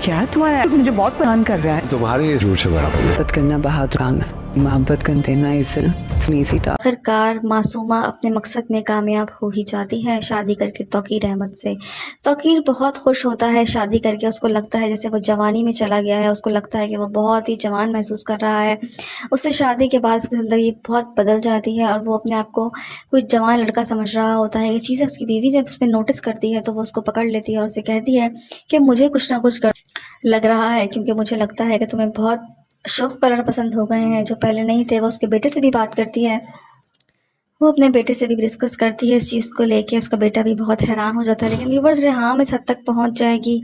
क्या तुम्हारा मुझे बहुत परेशान कर रहा है। तुम्हारे झूठ से बड़ा मोहब्बत करना बहुत काम है, मोहब्बत करते ना इसे आखिरकार मासूमा अपने मकसद में कामयाब हो ही जाती है शादी करके तौकीर अहमद से। तौकीर बहुत खुश होता है शादी करके, उसको लगता है जैसे वो जवानी में चला गया है, उसको लगता है कि वो बहुत ही जवान महसूस कर रहा है। उससे शादी के बाद उसकी ज़िंदगी बहुत बदल जाती है और वो अपने आप को कोई जवान लड़का समझ रहा होता है। ये चीज़ें उसकी बीवी जब उसमें नोटिस करती है तो वो उसको पकड़ लेती है और उसे कहती है कि मुझे कुछ ना कुछ लग रहा है, क्योंकि मुझे लगता है कि तुम्हें बहुत शौक कलर पसंद हो गए हैं जो पहले नहीं थे। वो उसके बेटे से भी बात करती है, वो अपने बेटे से भी डिस्कस करती है इस चीज़ को लेके। उसका बेटा भी बहुत हैरान हो जाता है, लेकिन व्यूवर्स रेहाम इस हद तक पहुंच जाएगी,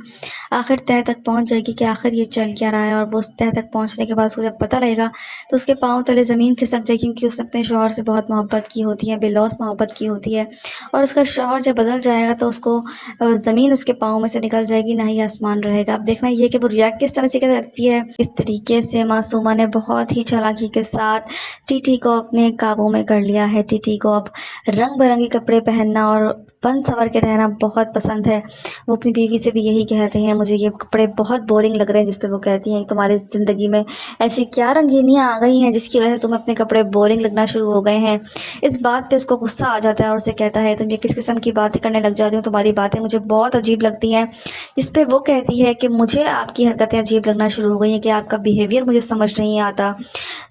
आखिर तह तक पहुंच जाएगी कि आखिर ये चल क्या रहा है। और वो उस तह तक पहुंचने के बाद उसको जब पता लगेगा तो उसके पाँव तले ज़मीन खिसक जाएगी, क्योंकि उसने अपने शौहर से बहुत मोहब्बत की होती है, बेलौस मोहब्बत की होती है। और उसका शौहर जब बदल जाएगा तो उसको ज़मीन उसके पाँव में से निकल जाएगी, ना ही आसमान रहेगा। अब देखना ये कि वो रिएक्ट किस तरह से करती है। इस तरीके से मासूमा ने बहुत ही चालाकी के साथ टीटी को अपने काबू में कर लिया है। टीटी को अब रंग बिरंगे कपड़े पहनना और बन सवर के रहना बहुत पसंद है। वो अपनी बीवी से भी यही कहते हैं, मुझे ये कपड़े बहुत बोरिंग लग रहे हैं, जिस पे वो कहती हैं तुम्हारी ज़िंदगी में ऐसी क्या रंगीनियाँ आ गई हैं जिसकी वजह से तुम्हें अपने कपड़े बोरिंग लगना शुरू हो गए हैं। इस बात पे उसको गुस्सा आ जाता है और उसे कहता है तुम ये किस किस्म की बातें करने लग जाती हो, तुम्हारी बातें मुझे बहुत अजीब लगती हैं। जिस पे वो कहती है कि मुझे आपकी हरकतें अजीब लगना शुरू हो गई हैं, कि आपका बिहेवियर मुझे समझ नहीं आता।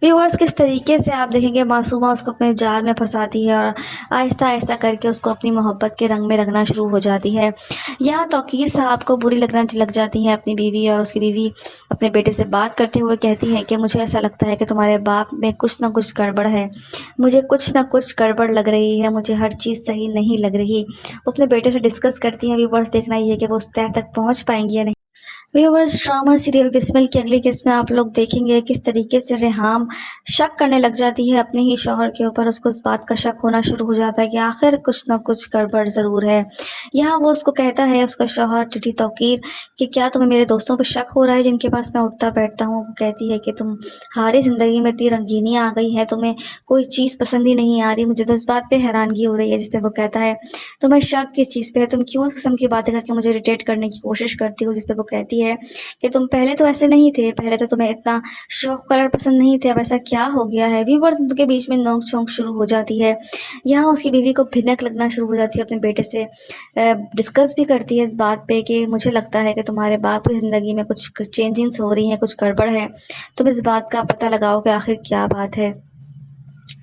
व्यूअर्स किस तरीके से आप देखेंगे मासूमा उसको अपने जाल में फंसाती है और आहिस्ता आहिस्ता करके उसको अपनी मोहब्बत के रंग में रंगना शुरू हो जाती है। यहाँ तौकीर साहब को बुरी लगना लग जाती है अपनी बीवी, और उसकी बीवी अपने बेटे से बात करते हुए कहती है कि मुझे ऐसा लगता है कि तुम्हारे बाप में कुछ ना कुछ गड़बड़ है, मुझे कुछ ना कुछ गड़बड़ लग रही है, मुझे हर चीज़ सही नहीं लग रही। वो अपने बेटे से डिस्कस करती हैं। व्यूअर्स देखना ये है कि वो उस तह तक पहुँच पाएंगी या नहीं। व्यूअर्स ड्रामा सीरियल बिस्मिल की अगली किस्त में आप लोग देखेंगे किस तरीके से रेहाम शक करने लग जाती है अपने ही शौहर के ऊपर। उसको इस बात का शक होना शुरू हो जाता है कि आखिर कुछ ना कुछ गड़बड़ ज़रूर है। यहाँ वो उसको कहता है, उसका शौहर टीटी तौकीर, कि क्या तुम्हें मेरे दोस्तों पर शक हो रहा है जिनके पास मैं उठता बैठता हूँ। वो कहती है कि तुम्हारी ज़िंदगी में इतनी रंगीनियाँ आ गई हैं, तुम्हें कोई चीज़ पसंद ही नहीं आ रही, मुझे तो इस बात पर हैरानगी हो रही है। जिस पर वो कहता है तुम्हें शक किस चीज़ पे है, तुम क्यों इस किस्म की बातें करके मुझे इरिटेट करने की कोशिश करती हो। जिस पर वो कहती है कि तुम पहले तो ऐसे नहीं थे, पहले तो तुम्हें इतना शौक कलर पसंद नहीं थे, अब ऐसा क्या हो गया है। व्यूअर्स उनके बीच में नोक झोंक शुरू हो जाती है। यहाँ उसकी बीवी को भिनक लगना शुरू हो जाती है, अपने बेटे से डिस्कस भी करती है इस बात पे कि मुझे लगता है कि तुम्हारे बाप की ज़िंदगी में कुछ चेंजिंग्स हो रही हैं, कुछ गड़बड़ है, तुम इस बात का पता लगाओ कि आखिर क्या बात है।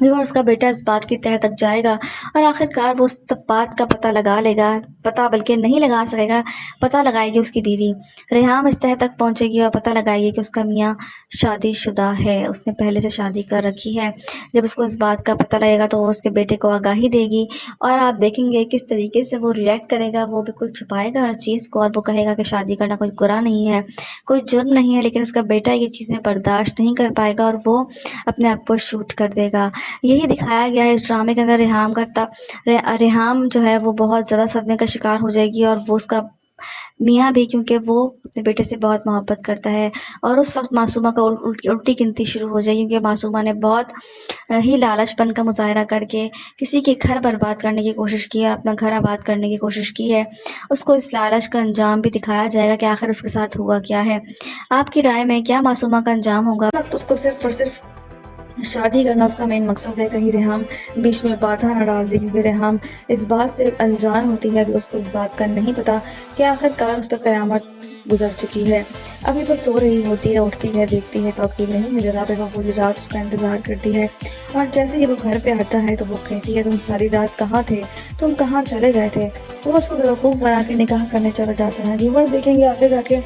व्यूअर्स का बेटा इस बात की तह तक जाएगा और आखिरकार वो उस बात का पता लगा लेगा, पता बल्कि नहीं लगा सकेगा, पता लगाएगी उसकी बीवी। रेहाम इस तह तक पहुंचेगी और पता लगाएगी कि उसका मियाँ शादीशुदा है, उसने पहले से शादी कर रखी है। जब उसको इस बात का पता लगेगा तो वो उसके बेटे को आगाही देगी और आप देखेंगे किस तरीके से वो रिएक्ट करेगा। वो बिल्कुल छुपाएगा हर चीज़ को और वो कहेगा कि शादी करना कोई बुरा नहीं है, कोई जुर्म नहीं है, लेकिन उसका बेटा ये चीज़ें बर्दाश्त नहीं कर पाएगा और वो अपने आप को शूट कर देगा। यही दिखाया गया है इस ड्रामे के अंदर। रेहाम जो है वो बहुत ज़्यादा सदमे का शिकार हो जाएगी और वो उसका मियाँ भी, क्योंकि वो अपने बेटे से बहुत मोहब्बत करता है। और उस वक्त मासूमा का उल्टी गिनती शुरू हो जाएगी, क्योंकि मासूमा ने बहुत ही लालचपन का मुजाहरा करके किसी के घर बर्बाद करने की कोशिश की है, अपना घर आबाद करने की कोशिश की है। उसको इस लालच का अंजाम भी दिखाया जाएगा कि आखिर उसके साथ हुआ क्या है। आपकी राय में क्या मासूमा का अंजाम होगा? उसको सिर्फ और सिर्फ शादी करना उसका मेन मकसद है, कहीं रेहाम बीच में बाधा न डाल दे, क्योंकि रेहाम इस बात से अनजान होती है, अभी उसको इस बात का नहीं पता कि आखिरकार उस पर क़यामत गुजर चुकी है। अभी वो सो रही होती है, उठती है, देखती है तौकीर नहीं है जगह पे। वो पूरी रात उसका इंतज़ार करती है और जैसे ही वो घर पे आता है तो वो कहती है तुम सारी रात कहाँ थे, तुम कहाँ चले गए थे। वो उसको बेवकूफ़ बना के निकाह करने चला जाता है। व्यूअर्स देखेंगे आगे जाके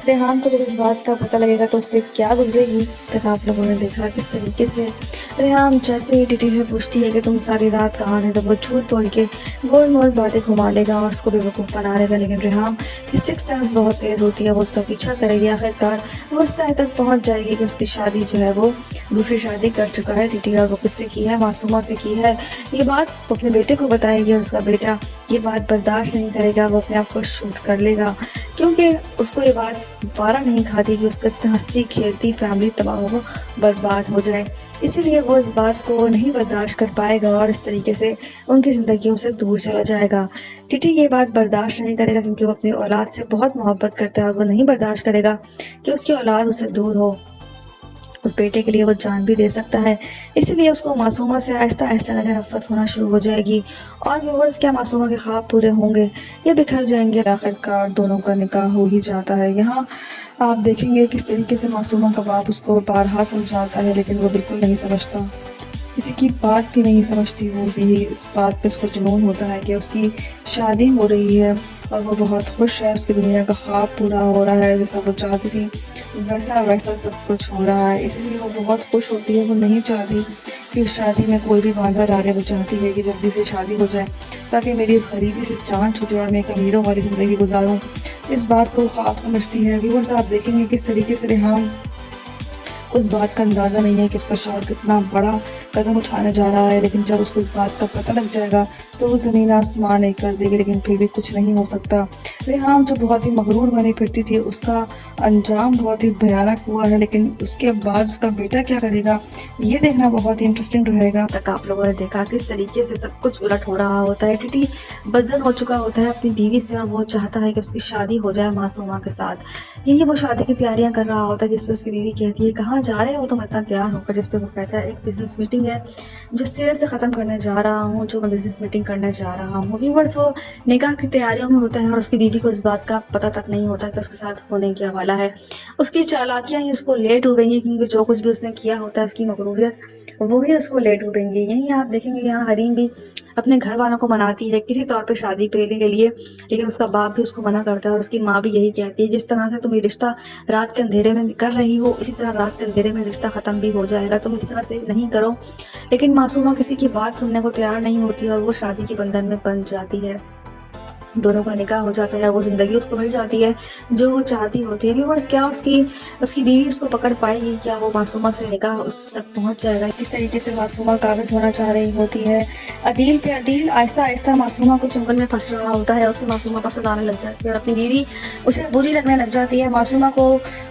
रेहाम को जब इस बात का पता लगेगा तो उस पर क्या गुजरेगी। तक आप लोगों ने देखा किस तरीके से रेहाम जैसे ही टीटी से पूछती है कि तुम सारी रात कहाँ थे, तो वो झूठ बोल के गोल मोल बातें घुमा लेगा और उसको बेवकूफ़ बना लेगा। लेकिन रेहाम की सिक्स सेंस बहुत तेज़ होती है, वो उसका पीछा करेगी। आखिरकार वो उस तह तक पहुँच जाएगी कि उसकी शादी जो है वो दूसरी शादी कर चुका है टीटी, और वो किससे की है, मासूमा से की है। ये बात वो अपने बेटे को बताएगी और उसका बेटा ये बात बर्दाश्त नहीं करेगा, वो अपने आप को शूट कर लेगा। क्योंकि उसको ये बात बारा नहीं खाती कि उसके हंसती खेलती फैमिली तबाह हो बर्बाद हो जाए, इसीलिए वो इस बात को नहीं बर्दाश्त कर पाएगा और इस तरीके से उनकी ज़िंदगियों से दूर चला जाएगा। टीटी ये बात बर्दाश्त नहीं करेगा क्योंकि वो अपनी औलाद से बहुत मोहब्बत करता है और वो नहीं बर्दाश्त करेगा कि उसकी औलाद उससे दूर हो। उस बेटे के लिए वो जान भी दे सकता है, इसीलिए उसको मासूमा से आहिस्ता आहिस्ता नफरत होना शुरू हो जाएगी और व्यूअर्स क्या मासूमा के ख्वाब पूरे होंगे या बिखर जाएंगे। आखिरकार दोनों का निकाह हो ही जाता है। यहाँ आप देखेंगे किस तरीके से मासूमा का बाप उसको बारहा समझाता है लेकिन वो बिल्कुल नहीं समझता, किसी की बात भी नहीं समझती। वो इस बात पे उसको जुनून होता है कि उसकी शादी हो रही है और वो बहुत खुश है, उसकी दुनिया का ख्वाब पूरा हो रहा है, जैसा वो चाहती थी वैसा वैसा सब कुछ हो रहा है, इसीलिए वो बहुत खुश होती है। वो नहीं चाहती कि शादी में कोई भी बाधा डाले, वो चाहती है कि जल्दी से शादी हो जाए ताकि मेरी इस गरीबी से जान छूटे और मैं एक अमीरों वाली ज़िंदगी गुजारूं। इस बात को ख्वाब समझती है। व्यूअर्स आप देखेंगे किस तरीके से रेहान उस बात का अंदाज़ा नहीं है कि उसका शौहर कितना बड़ा कदम उठाने जा रहा है, लेकिन जब उसको इस बात का पता लग जाएगा तो वो ज़मीन आसमान एक कर देगी, लेकिन फिर भी कुछ नहीं हो सकता। रेहान जो बहुत ही मगरूर बनी फिरती थी उसका अंजाम बहुत ही भयानक हुआ है, लेकिन उसके बाद उसका बेटा क्या करेगा ये देखना बहुत ही इंटरेस्टिंग रहेगा। तक आप लोगों ने देखा किस तरीके से सब कुछ उलट हो रहा होता है। टीटी बदजन हो चुका होता है अपनी बीवी से और वो चाहता है कि उसकी शादी हो जाए मासूमा के साथ। यही वो शादी की तैयारियां कर रहा होता है जिसपे उसकी बीवी कहती है कहाँ जा रहे हो तुम इतना तैयार होकर, जिसपे वो कहता है एक बिजनेस मीटिंग है जो सिरे से ख़त्म करने जा रहा हूँ, जो मैं बिजनेस मीटिंग करने जा रहा हूँ। व्यूअर्स वो निकाह की तैयारियों में होता है और उसकी बीवी को इस बात का पता तक नहीं होता कि उसके साथ होने क्या वाला है। उसकी चालाकियाँ ही उसको ले डूबेंगी क्योंकि जो कुछ भी उसने किया होता है उसकी मगरूरियत वो ही उसको ले डूबेंगी। यही आप देखेंगे यहाँ हरीम भी अपने घर वालों को मनाती है किसी तौर पे शादी पे के लिए, लेकिन उसका बाप भी उसको मना करता है और उसकी माँ भी यही कहती है जिस तरह से तुम ये रिश्ता रात के अंधेरे में कर रही हो इसी तरह रात के अंधेरे में रिश्ता ख़त्म भी हो जाएगा, तुम इस तरह से नहीं करो। लेकिन मासूमा किसी की बात सुनने को तैयार नहीं होती और वो शादी के बंधन में बंध जाती है। दोनों का निकाह हो जाता है और वो ज़िंदगी उसको मिल जाती है जो वो चाहती होती है। व्यूअर्स क्या उसकी बीवी उसको पकड़ पाएगी, क्या वो मासूमा से निकाह उस तक पहुंच जाएगा। किस तरीके से मासूमा काबिज होना चाह रही होती है अदील पे। अदील आहिस्ता आहिस्ता मासूमा को चुंगल में फंस रहा होता है, उसे मासूमा पसंद आने लग जाती है और अपनी बीवी उसे बुरी लगने लग जाती है। मासूमा को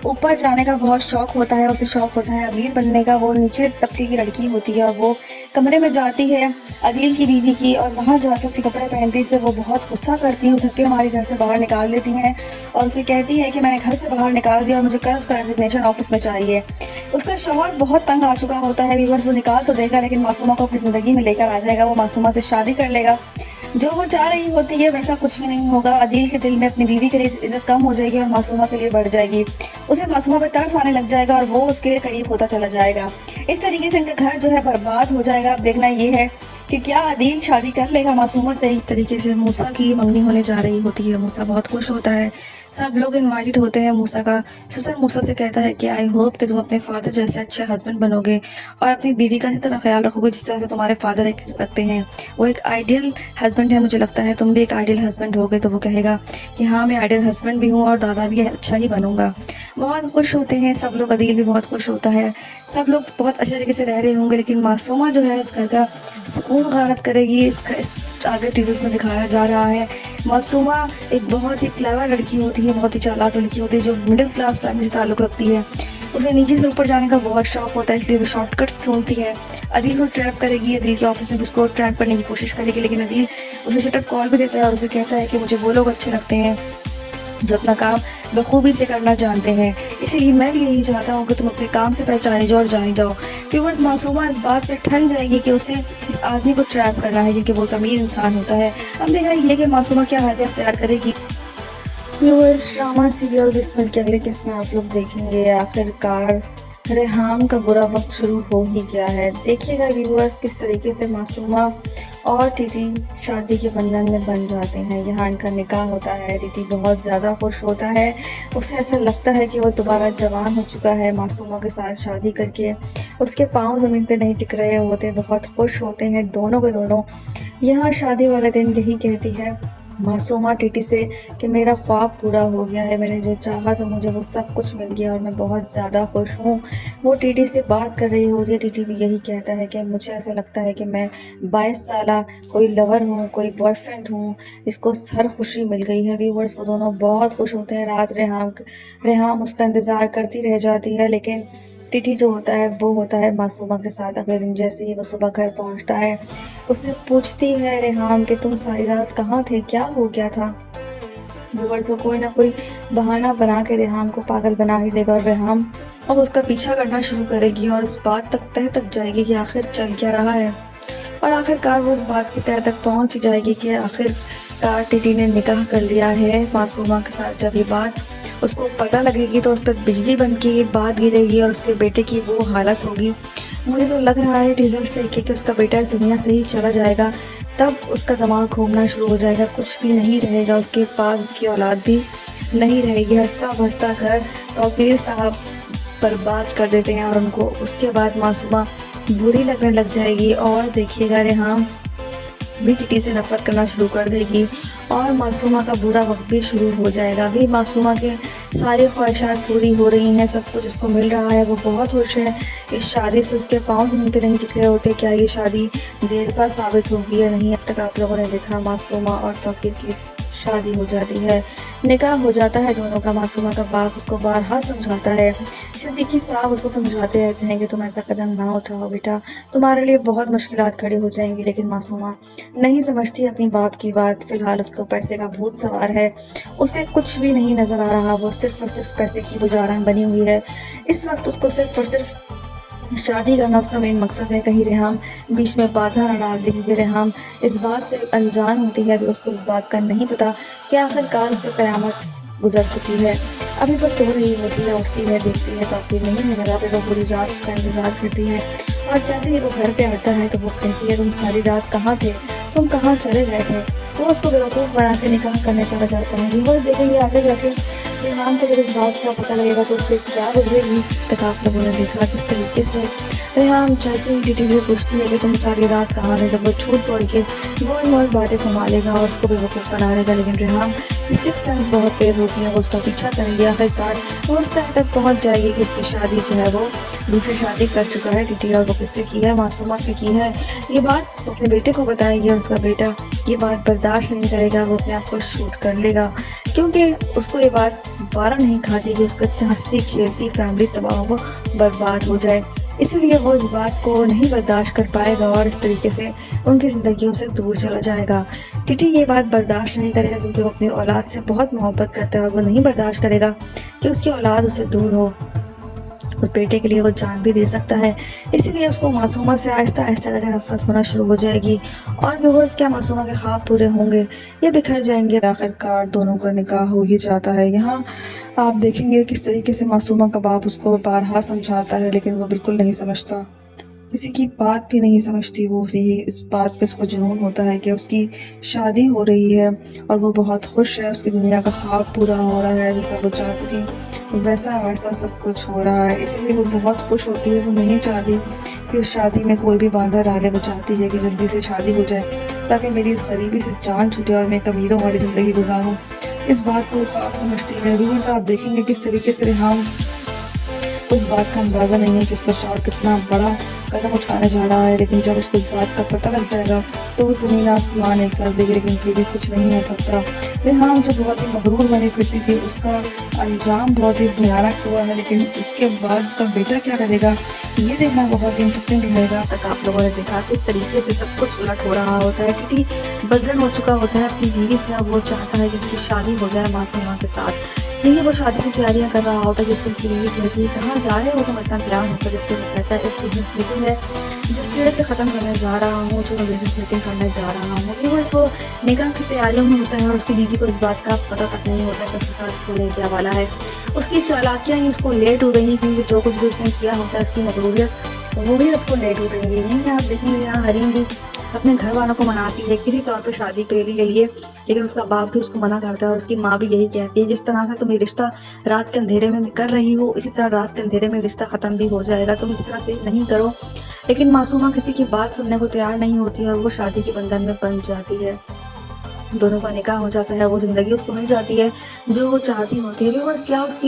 ऊपर जाने का बहुत शौक होता है, उसे शौक होता है अमीर बनने का। वो नीचे तबके की लड़की होती है और वो कमरे में जाती है अदील की बीवी की और वहाँ जाकर उसके कपड़े पहनती है। इस पर वो बहुत गुस्सा करती है, धक्के मारी घर से बाहर निकाल देती हैं और उसे कहती है कि मैंने घर से बाहर निकाल दिया और मुझे कल उसका रेजिग्नेशन ऑफिस में चाहिए। उसका शौहर बहुत तंग आ चुका होता है। व्यूअर्स वो निकाल तो देगा लेकिन मासूमा को अपनी ज़िंदगी में लेकर आ जाएगा, वो मासूमा से शादी कर लेगा। जो वो चाह रही होती है वैसा कुछ भी नहीं होगा। अदील के दिल में अपनी बीवी के लिए इज्जत कम हो जाएगी और मासूमा के लिए बढ़ जाएगी। उसे मासूमा पर तरस आने लग जाएगा और वो उसके करीब होता चला जाएगा। इस तरीके से इनका घर जो है बर्बाद हो जाएगा। अब देखना ये है कि क्या अदील शादी कर लेगा मासूमा से। एक तरीके से मूसा की मंगनी होने जा रही होती है। मूसा बहुत खुश होता है, सब लोग इनवाइटेड होते हैं। मूसा का ससुर मूसा से कहता है कि आई होप कि तुम अपने फादर जैसे अच्छे हस्बैंड बनोगे और अपनी बीवी का इसी तरह ख्याल रखोगे जिस तरह से तुम्हारे फादर रखते हैं। वो एक आइडियल हस्बैंड है, मुझे लगता है तुम भी एक आइडियल हस्बैंड होगे। तो वो कहेगा कि हाँ मैं आइडियल हस्बैंड भी हूँ और दादा भी अच्छा ही बनूंगा। बहुत खुश होते हैं सब लोग, अदील भी बहुत खुश होता है, सब लोग बहुत अच्छे तरीके से रह रहे होंगे। लेकिन मासूमा जो है इस घर का सुकून गारत करेगी। इस आगे टीजर्स में दिखाया जा रहा है मासूमा एक बहुत ही क्लेवर लड़की होती है, बहुत ही चालाक लड़की होती है जो मिडिल क्लास फैमिली से ताल्लुक़ रखती है। उसे नीचे से ऊपर जाने का बहुत शौक होता है, इसलिए वो शॉर्टकट्स ढूंढती है। अदील को ट्रैप करेगी, अदील के ऑफिस में भी उसको ट्रैप करने की कोशिश करेगी, लेकिन अदील उसे शटअप कॉल भी देता है और उसे कहता है कि मुझे वो लोग अच्छे लगते हैं जो अपना काम बखूबी से करना जानते हैं, इसीलिए मैं भी यही चाहता हूँ कि तुम अपने काम से पहचाने जाओ और जाने जाओ। व्यूअर्स मासूमा इस बात पे ठन जाएगी कि उसे इस आदमी को ट्रैप करना है क्योंकि वो एक अमीर इंसान होता है। अब देखना ये कि मासूमा क्या हरकत अख्तियार करेगी। व्यूअर्स ड्रामा सीरियल बिस्मिल के अगले किस्म आप लोग देखेंगे। आखिरकार रेहान का बुरा वक्त शुरू हो ही गया है। देखिएगा व्यूअर्स किस तरीके से मासूमा और टीटी शादी के बंधन में बन जाते हैं। यहाँ इनका निकाह होता है। टीटी बहुत ज़्यादा खुश होता है, उसे ऐसा लगता है कि वो दोबारा जवान हो चुका है मासूमा के साथ शादी करके। उसके पाँव ज़मीन पे नहीं टिक रहे होते, बहुत खुश होते हैं दोनों के दोनों। यहाँ शादी वाले दिन यही कहती है मासूमा टीटी से कि मेरा ख्वाब पूरा हो गया है, मैंने जो चाहा था मुझे वो सब कुछ मिल गया और मैं बहुत ज़्यादा खुश हूँ। वो टीटी से बात कर रही होती है, टीटी भी यही कहता है कि मुझे ऐसा लगता है कि मैं 22 साला कोई लवर हूँ, कोई बॉयफ्रेंड हूँ, इसको हर खुशी मिल गई है। व्यूवर्स वो दोनों बहुत खुश होते हैं। रात रेहाम उसका इंतज़ार करती रह जाती है, लेकिन टिटी जो होता है वो होता है मासूमा के साथ। अगले दिन जैसे ही वो सुबह घर पहुंचता है, उससे पूछती है रेहाम कि तुम सारी रात कहाँ थे, क्या हो गया था। व्यूवर्स वो कोई ना कोई बहाना बना के रेहाम को पागल बना ही देगा और रेहाम अब उसका पीछा करना शुरू करेगी और इस बात तक तह तक जाएगी कि आखिर चल क्या रहा है। और आखिरकार वो इस बात की तह तक पहुंच ही जाएगी कि आखिरकार टिटी ने निकाह कर लिया है मासूमा के साथ। जब ये बात उसको पता लगेगी तो उस पर बिजली बन की बात गिरेगी और उसके बेटे की वो हालत होगी। मुझे तो लग रहा है टीजर्स देख के उसका बेटा इस दुनिया से ही चला जाएगा, तब उसका दिमाग घूमना शुरू हो जाएगा, कुछ भी नहीं रहेगा उसके पास, उसकी औलाद भी नहीं रहेगी। हंसता बसता घर तौकीर साहब बर्बाद कर देते हैं और उनको उसके बाद मासूमा बुरी लगने लग जाएगी और देखिएगा रेहाम भी टिटी से नफरत करना शुरू कर देगी और मासूमा का बुरा वक्त भी शुरू हो जाएगा। अभी मासूमा के सारी ख्वाहिशात पूरी हो रही हैं, सब कुछ उसको मिल रहा है, वो बहुत खुश है। इस शादी से उसके पाँव ज़मीन पे नहीं टिक रहे होते। क्या ये शादी देर पर साबित होगी या नहीं? अब तक आप लोगों ने देखा मासूमा और तौकीर की शादी हो जाती है, निकाह हो जाता है दोनों का। मासूमा का बाप उसको बारहा समझाता है, सिद्दीकी साहब उसको समझाते रहते हैं कि तुम ऐसा कदम ना उठाओ बेटा, तुम्हारे लिए बहुत मुश्किलात खड़ी हो जाएंगी। लेकिन मासूमा नहीं समझती अपनी बाप की बात। फिलहाल उसको पैसे का भूत सवार है, उसे कुछ भी नहीं नजर आ रहा, वो सिर्फ और सिर्फ पैसे की बुझारन बनी हुई है। इस वक्त उसको सिर्फ और सिर्फ शादी करना उसका मेन मकसद है। कहीं रेहाम बीच में बाधा न डाल दी, क्योंकि रेहाम इस बात से अनजान होती है, अभी उसको इस बात का नहीं पता कि आखिरकार उस पर क़यामत गुजर चुकी है। अभी वो सो रही होती है, उठती है, देखती है तौकीर नहीं है जगह पे। वो पूरी रात उसका इंतज़ार करती है और जैसे ही वो घर पे आता है तो वो कहती है तुम सारी रात कहाँ थे, तुम कहाँ चले गए थे। वो उसको बेवकूफ़ बना के निकाह करने चला जाता है। व्यूअर्स देखेंगे आगे जाके रेहाम को जब इस बात का पता लगेगा तो उसको क्या गुजरेगी। तक आप लोगों ने देखा किस तरीके से रेहाम जैसे ही टिटी से पूछती है कि तुम सारी रात कहाँ थे, जब वो छूट पड़ के गोल मोल बातें घुमा लेगा और उसको बेवकूफ़ बना लेगा। लेकिन रेहाम की सिक्स सेंस बहुत तेज़ होती है, वो उसका पीछा करेगी। आखिरकार वो उस तक पहुँच जाएगी कि उसकी शादी जो है वो दूसरी शादी कर चुका है टिटी, और वो किससे की है, मासूमा से की है। ये बात अपने बेटे को बताएगी और उसका बेटा ये बात बर्दाश्त नहीं करेगा, वो अपने आप को शूट कर लेगा, क्योंकि उसको ये बात बारा नहीं खाती कि उसका हंसती खेलती फैमिली तबाह हो बर्बाद हो जाए। इसीलिए वो इस बात को नहीं बर्दाश्त कर पाएगा और इस तरीके से उनकी ज़िंदगियों से दूर चला जाएगा। टिटी ये बात बर्दाश्त नहीं करेगा, क्योंकि वो अपनी औलाद से बहुत मोहब्बत करता है और वो नहीं बर्दाश्त करेगा कि उसकी औलाद उससे दूर हो। उस बेटे के लिए वो जान भी दे सकता है, इसीलिए उसको मासूमा से आहिस्ता आहिस्ता करके नफरत होना शुरू हो जाएगी। और व्यूअर्स, क्या मासूमा के ख्वाब पूरे होंगे या बिखर जाएंगे? आखिरकार दोनों का निकाह हो ही जाता है। यहाँ आप देखेंगे किस तरीके से मासूमा का बाप उसको बारहा समझाता है, लेकिन वो बिल्कुल नहीं समझता, किसी की बात भी नहीं समझती। वो इस बात पे उसको जुनून होता है कि उसकी शादी हो रही है और वो बहुत खुश है, उसकी दुनिया का ख्वाब पूरा हो रहा है, जैसा वो चाहती थी वैसा वैसा सब कुछ हो रहा है। इसीलिए वो बहुत खुश होती है। वो नहीं चाहती कि उस शादी में कोई भी बांधा डाले, वो चाहती है कि जल्दी से शादी हो जाए ताकि मेरी इस गरीबी से जान छूटे और मैं एक अमीरों वाली ज़िंदगी गुजारूं। इस बात को ख्वाब समझती है। व्यूअर्स, आप देखेंगे किस तरीके से रेहाम उस बात का अंदाज़ा नहीं है कि उसका शौहर कितना बड़ा कदम उठाने जा रहा है, लेकिन जब उसको इस बात का पता लग जाएगा तो वो ज़मीन आसमान एक कर देगी, लेकिन फिर भी कुछ नहीं हो सकता। रेहाम जो बहुत ही मगरूर बनी फिरती थी, उसका अंजाम बहुत ही भयानक हुआ है, लेकिन उसके बाद उसका बेटा क्या करेगा ये देखना बहुत ही इंटरेस्टिंग रहेगा। तक आप लोगों ने देखा किस तरीके से सब कुछ उलट हो रहा होता है। टिटी बज़न हो चुका होता है अपनी बीवी से, अब वो चाहता है कि उसकी शादी हो जाए मासूमा के साथ। यही वो शादी की तैयारियां कर रहा होता है, जिसको उसकी बीवी कहती है कहाँ जा रहे हो तुम इतना तैयार होकर, जिसको वो कहता है एक बिजनेस मीटिंग है जो सिरे से ख़त्म करने जा रहा हूँ, जो मैं बिजनेस मीटिंग करने जा रहा हूँ। व्यूअर्स, वो निकाह की तैयारियों में होता है और उसकी बीवी को इस बात का पता तक नहीं होता कि उसके साथ होने क्या वाला है। उसकी चालाकियाँ ही उसको लेट हो रही हैं, क्योंकि जो कुछ भी उसने किया होता है उसकी मगरूरियत वो भी उसको लेट हो रही है। नहीं, आप देखेंगे यहाँ हरीम भी अपने घर वालों को मनाती है किसी तौर पे शादी के लिए, लेकिन उसका बाप भी उसको मना करता है और उसकी माँ भी यही कहती है जिस तरह से तुम ये रिश्ता रात के अंधेरे में कर रही हो, इसी तरह रात के अंधेरे में रिश्ता ख़त्म भी हो जाएगा, तुम इस तरह से नहीं करो। लेकिन मासूमा किसी की बात सुनने को तैयार नहीं होती और वो शादी के बंधन में बंध जाती है। دونوں کا نکاح ہو جاتا ہے، وہ زندگی اس کو مل جاتی ہے جو وہ چاہتی ہوتی ہے۔ ویورز کیا اس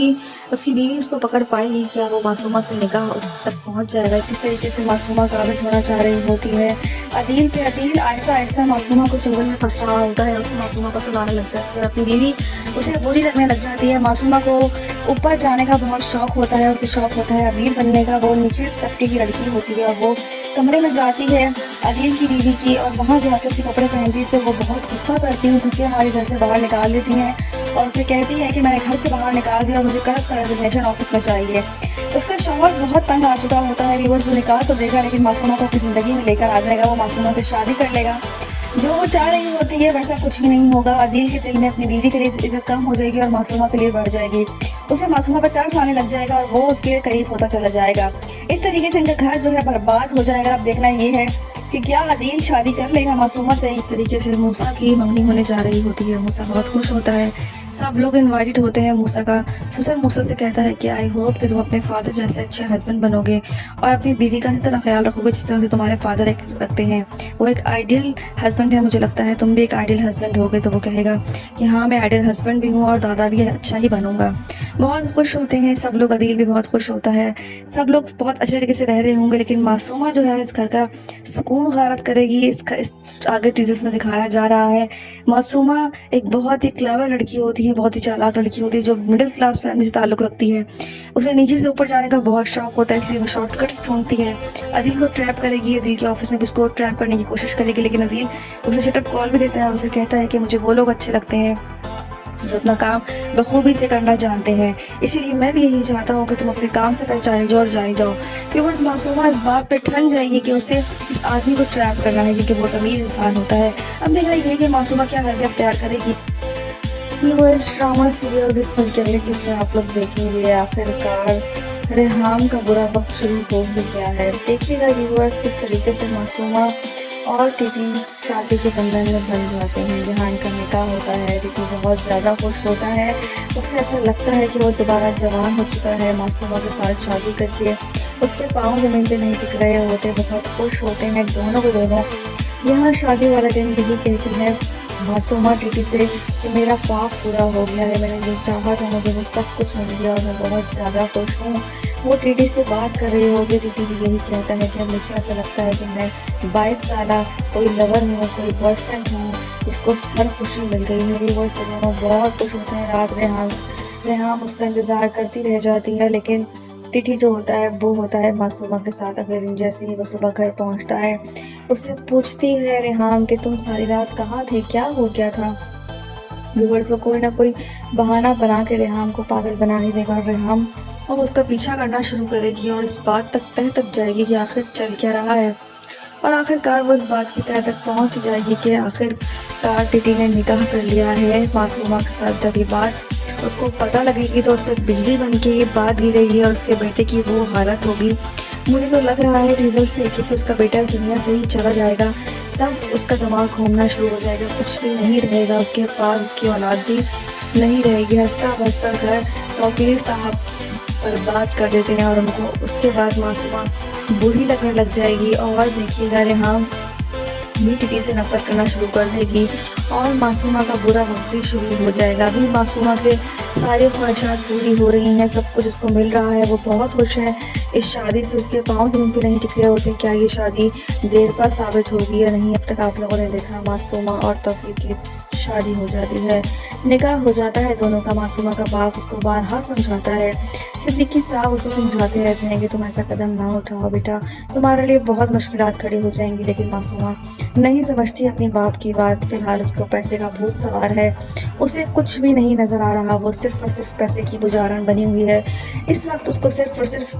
کی بیوی اس کو پکڑ پائے گی؟ کیا وہ معصومہ سے نکاح اس تک پہنچ جائے گا؟ کس طریقے سے معصومہ قابض ہونا چاہ رہی ہوتی ہے عدیل پہ؟ عدیل آہستہ آہستہ معصومہ کو چنگل میں پھنس رہا ہوتا ہے، اسے معصومہ پسند آنے لگ جاتی ہے اور اپنی بیوی اسے بری لگنے لگ جاتی ہے۔ معصومہ کو اوپر جانے کا بہت شوق ہوتا ہے، اسے شوق ہوتا ہے امیر بننے کا، وہ نیچے طبقے کی لڑکی ہوتی ہے اور وہ کمرے میں جاتی ہے عدیل کی بیوی کی اور وہاں جا کے اسے کپڑے پہنتی ہے، اس پہ وہ بہت غصہ کرتی ہے، دھکے ہمارے گھر سے باہر نکال دیتی ہیں اور اسے کہتی ہے کہ میں نے گھر سے باہر نکال دیا اور مجھے کل اس کا ریزگنیشن آفس میں چاہیے۔ اس کا شوہر بہت تنگ آ چکا ہوتا ہے، ویورز وہ نکال تو دے گا لیکن معصومہ کو اپنی زندگی میں لے کر آ جائے گا، وہ معصومہ سے شادی کر لے گا۔ جو وہ چاہ رہی ہوتی ہے ویسا کچھ بھی نہیں ہوگا، عدیل کے دل میں اپنی بیوی کے لیے عزت کم ہو جائے گی اور معصومہ کے لیے بڑھ جائے گی، اسے معصومہ پہ ترس آنے لگ جائے گا اور وہ اس کے قریب ہوتا چلا جائے گا۔ اس طریقے سے ان کا گھر جو ہے برباد ہو جائے گا۔ اب دیکھنا یہ ہے کہ کیا عدیل شادی کر لے گا معصومہ سے۔ اس طریقے سے موسیٰ کی منگنی ہونے جا رہی ہوتی ہے، موسیٰ بہت خوش ہوتا ہے، سب لوگ انوائٹڈ ہوتے ہیں۔ موسیٰ کا سسر موسیٰ سے کہتا ہے کہ آئی ہوپ کہ تم اپنے فادر جیسے اچھے ہسبینڈ بنو گے اور اپنی بیوی کا اسی طرح خیال رکھو گے جس طرح سے تمہارے فادر رکھتے ہیں، وہ ایک آئیڈیل ہسبینڈ ہے، مجھے لگتا ہے تم بھی ایک آئیڈیل ہسبینڈ ہوگے۔ تو وہ کہے گا کہ ہاں میں آئیڈیل ہسبینڈ بھی ہوں اور دادا بھی اچھا ہی بنوں گا۔ بہت خوش ہوتے ہیں سب لوگ، عدیل بھی بہت خوش ہوتا ہے، سب لوگ بہت اچھے طریقے سے رہ رہے ہوں گے، لیکن معصومہ جو ہے اس گھر کا سکون غارت کرے گی۔ اس آگے ٹیزرز میں دکھایا جا رہا ہے معصومہ ایک بہت ہی کلیور لڑکی ہوتی ہے، بہت ہی چالاک لڑکی ہوتی ہے جو مڈل کلاس فیملی سے تعلق رکھتی ہے، اسے نیچے سے اوپر جانے کا بہت شوق ہوتا ہے، اس لیے وہ شارٹ کٹس ڈھونڈتی ہے، عدیل کو ٹریپ کرے گی، عدیل کے آفس میں بھی اس کو ٹریپ کرنے کی کوشش کرے گی، لیکن عدیل اسے شٹ اپ کال بھی دیتا ہے اور اسے کہتا ہے کہ مجھے وہ لوگ اچھے لگتے ہیں جو اپنا کام بخوبی سے کرنا جانتے ہیں، اسی لیے میں بھی یہی چاہتا ہوں کہ تم اپنے کام سے پہچانے جاؤ اور جانے جاؤ۔ ویورز معصومہ اس بات پہ ٹھن جائے گی کہ اسے اس آدمی کو ٹریپ کرنا ہے کیونکہ وہ امیر انسان ہوتا ہے۔ اب دیکھنا یہ کہ معصومہ کیا حرکت اختیار کرے گی۔ ویورز ڈرامہ سیریل بسم اللہ کے اس میں آپ لوگ دیکھیں گے آخر کار ریحام کا برا وقت شروع ہو ہی گیا ہے۔ دیکھیے گا ویورز کس طریقے سے معصومہ اور ٹیٹی شادی کے بندھن میں بن جاتے ہیں۔ جہاں ان کا نکاح ہوتا ہے ٹیٹی بہت زیادہ خوش ہوتا ہے، اسے ایسا لگتا ہے کہ وہ دوبارہ جوان ہو چکا ہے معصومہ کے ساتھ شادی کر کے، اس کے پاؤں زمین پہ نہیں ٹک رہے ہوتے، بہت خوش ہوتے ہیں دونوں کو دونوں۔ یہاں شادی والا دن یہی کہتی ہے معصومہ ٹیٹی سے کہ میرا خواب پورا ہو گیا ہے، میں نے جو چاہا تھا مجھے وہ سب کچھ مل گیا اور میں بہت زیادہ خوش ہوں۔ وہ ٹیٹی سے بات کر رہی ہوگی، ٹیٹی بھی یہی کہتا ہے کہ ہمیشہ ایسا لگتا ہے کہ میں 22 سالہ کوئی لور ہوں، کوئی بوائے فرینڈ ہوں، اس کو ہر خوشی مل گئی ہے۔ ویورز دونوں بہت خوش ہوتے ہیں۔ رات ریحام اس کا انتظار کرتی رہ جاتی ہے، لیکن ٹیٹی جو ہوتا ہے وہ ہوتا ہے معصومہ کے ساتھ۔ اگلے دن جیسے ہی وہ صبح گھر پہنچتا ہے اس سے پوچھتی ہے ریحام کہ تم ساری رات کہاں تھے، کیا ہو گیا تھا؟ ویورز وہ کوئی نہ کوئی بہانہ بنا کے ریحام کو پاگل بنا ہی دے گا اور ریحام اب اس کا پیچھا کرنا شروع کرے گی اور اس بات تک جائے گی کہ آخر چل کیا رہا ہے، اور آخر کار وہ اس بات کی تہہ تک پہنچ جائے گی کہ آخر کار ٹیٹی نے نکاح کر لیا ہے معصومہ کے ساتھ۔ جب یہ بات اس کو پتہ لگے گی تو اس پہ بجلی بن کے یہ بات گرے گی اور اس کے بیٹے کی وہ حالت ہوگی۔ مجھے تو لگ رہا ہے ریزلٹس دیکھے کہ اس کا بیٹا اس دنیا سے ہی چلا جائے گا، تب اس کا دماغ گھومنا شروع ہو جائے گا، کچھ بھی نہیں رہے گا اس کے پاس، اس کی اولاد بھی نہیں رہے گی۔ ہنستا بستا گھر توقیر صاحب برباد کر دیتے ہیں اور ان کو اس کے بعد معصومہ بری لگنے لگ جائے گی اور دیکھیے گا ریحام بھی ٹیٹی سے نفرت کرنا شروع کر دے گی اور معصومہ کا برا وقت بھی شروع ہو جائے گا۔ ابھی معصومہ کے ساری خواہشات پوری ہو رہی ہیں، سب کچھ اس کو مل رہا ہے، وہ بہت خوش ہے اس شادی سے، اس کے پاؤں زمین پہ نہیں ٹک رہے ہوتے۔ کیا یہ شادی دیر پر ثابت ہوگی یا نہیں؟ اب تک آپ لوگوں نے دیکھا معصومہ اور توقیر کی شادی ہو جاتی ہے، نکاح ہو جاتا ہے دونوں کا۔ معصومہ کا باپ اس کو بارہا سمجھاتا ہے، صدیقی صاحب اس کو سمجھاتے رہتے ہیں کہ تم ایسا قدم نہ اٹھاؤ بیٹا، تمہارے لیے بہت مشکلات کھڑی ہو جائیں گی، لیکن معصومہ نہیں سمجھتی اپنی باپ کی بات۔ فی الحال اس کو پیسے کا بھوت سوار ہے، اسے کچھ بھی نہیں نظر آ رہا، وہ صرف اور صرف پیسے کی بجارن بنی ہوئی ہے۔ اس وقت اس کو صرف اور صرف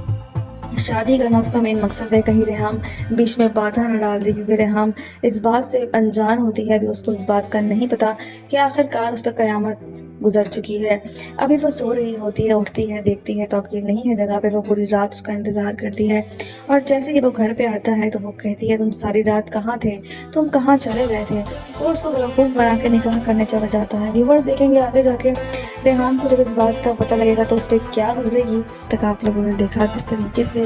شادی کرنا اس کا مین مقصد ہے، کہیں ریحام بیچ میں بادھا نہ ڈال دی، کیونکہ ریحام اس بات سے انجان ہوتی ہے، ابھی اس کو اس بات کا نہیں پتا کہ آخر کار اس پہ قیامت گزر چکی ہے۔ ابھی وہ سو رہی ہوتی ہے، اٹھتی ہے، دیکھتی ہے توقیر نہیں ہے جگہ پہ، وہ پوری رات اس کا انتظار کرتی ہے اور جیسے ہی وہ گھر پہ آتا ہے تو وہ کہتی ہے تم ساری رات کہاں تھے، تم کہاں چلے گئے تھے؟ وہ اس کو بیوقوف بنا کے نکاح کرنے چلا جاتا ہے۔ ویورز دیکھیں گے آگے جا کے रेहान को जब इस बात का पता लगेगा तो उस पर क्या गुजरेगी। तक आप लोगों ने देखा किस तरीके से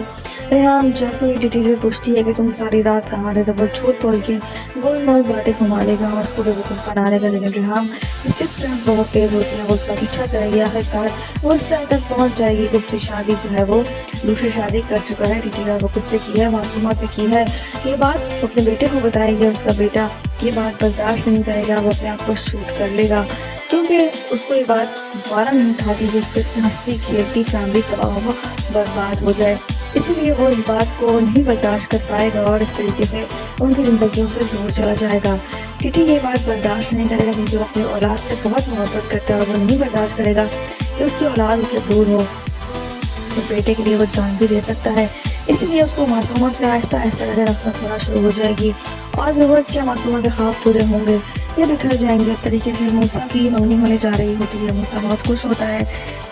रेहान जैसे ही टीटी से पूछती है कि तुम सारी रात कहाँ थे, तो वो झूठ बोल के गोल मोल बातें घुमा लेगा और उसको बेवकूफ़ बना लेगा। लेकिन रेहान की सिक्स सेंस बहुत तेज़ होती है, वो उसका पीछा करेगी। आखिरकार वो इस तरह तक पहुँच जाएगी कि उसकी शादी जो है वो दूसरी शादी कर चुका है टीटी, और वो किससे की है, मासूमा से की है। ये बात वो अपने बेटे को बताएगी, उसका बेटा ये बात बर्दाश्त नहीं करेगा, वो अपने आप को शूट कर लेगा, क्योंकि उसको ये बात दोबारा नहीं उठाती कि उसकी हंसती खेलती फैमिली तबाह हो बर्बाद हो जाए। इसीलिए वो इस बात को नहीं बर्दाश्त कर पाएगा और इस तरीके से उनकी ज़िंदगियों से दूर चला जाएगा। टीटी ये बात बर्दाश्त नहीं करेगा क्योंकि वो अपनी औलाद से बहुत मोहब्बत करता है, और वो नहीं बर्दाश्त करेगा कि उसकी औलाद उससे दूर हो। उस बेटे के लिए वो जान भी दे सकता है, इसीलिए उसको मासूमा से आहिस्ता आहिस्ता नजर नफरत होना शुरू हो जाएगी, और व्यूअर्स क्या मासूमा के ख्वाब पूरे होंगे ये बिखर जाएंगे। इस तरीके से मूसा की मंगनी होने जा रही होती है। मूसा बहुत खुश होता है,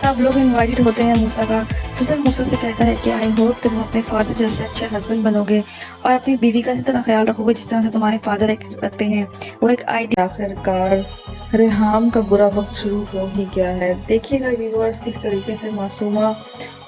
सब लोग इनवाइटेड होते हैं मूसा का। सुसन मूसा से कहता है कि आई होप कि तुम अपने फादर जैसे अच्छे हस्बैंड बनोगे और अपनी बीवी का इस तरह ख्याल रखोगे जिस तरह से तुम्हारे फादर रखते हैं। वो एक आइडिया। आखिरकार रेहान का बुरा वक्त शुरू हो ही गया है। देखिएगा व्यूअर्स किस तरीके से मासूमा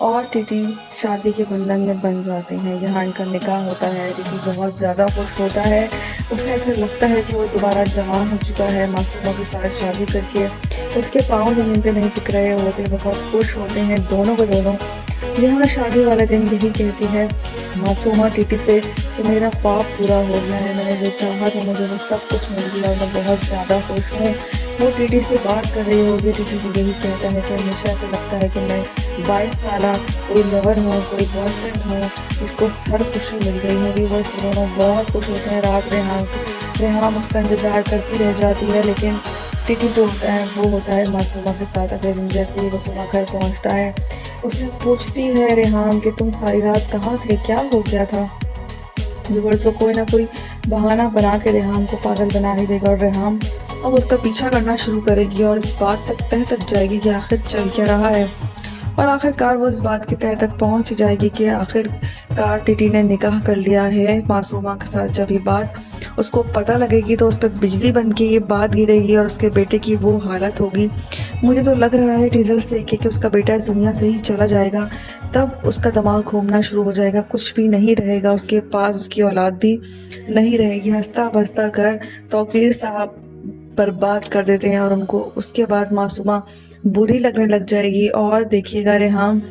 और टीटी शादी के बंधन में बन जाते हैं। यहाँ इनका निकाह होता है। टीटी बहुत ज़्यादा खुश होता है, उसे ऐसा लगता है कि वो दोबारा जवान हो चुका है मासूमा के साथ शादी करके। उसके पाँव ज़मीन पे नहीं टिक रहे होते, बहुत खुश होते हैं दोनों के दोनों। यहाँ शादी वाले दिन यही कहती है मासूमा टीटी से कि मेरा ख्वाब पूरा हो गया है, मैंने जो चाहा था मुझे वो सब कुछ मिल गया और मैं बहुत ज़्यादा खुश हूँ। वो टीटी से बात कर रही होगी, टीटी को यही कहता है कि हमेशा ऐसा लगता है कि मैं 22 साल कोई लवर हूँ, कोई बॉयफ्रेंड हूँ, इसको हर खुशी मिल गई है। भी वो दोनों बहुत खुश होते हैं। रात रेहान उसका इंतज़ार करती रह जाती है, लेकिन टीटी जो होता है वो होता है मासूमा के साथ। अगले दिन जैसे ही मासूमा घर पहुँचता है, उससे पूछती है रेहान कि तुम सारी रात कहाँ थे, क्या हो गया था। व्यूअर्स को कोई ना कोई बहाना बना के रेहान को पागल बना ही देगा, और रेहान अब उसका पीछा करना शुरू करेगी और इस बात तक जाएगी कि आखिर चल क्या रहा है। और आखिरकार वो इस बात की तह तक पहुंच जाएगी कि आखिरकार टीटी ने निकाह कर लिया है मासूमा के साथ। जब ये बात उसको पता लगेगी तो उस पर बिजली बन के ये बात गिरेगी और उसके बेटे की वो हालत होगी। मुझे तो लग रहा है टीजर्स देख के कि उसका बेटा इस दुनिया से ही चला जाएगा। तब उसका दिमाग घूमना शुरू हो जाएगा, कुछ भी नहीं रहेगा उसके पास, उसकी औलाद भी नहीं रहेगी। हंसता बसता कर तौकीर साहब बर्बाद कर देते हैं और उनको उसके बाद मासूमा बुरी लगने लग जाएगी। और देखिएगा रेहान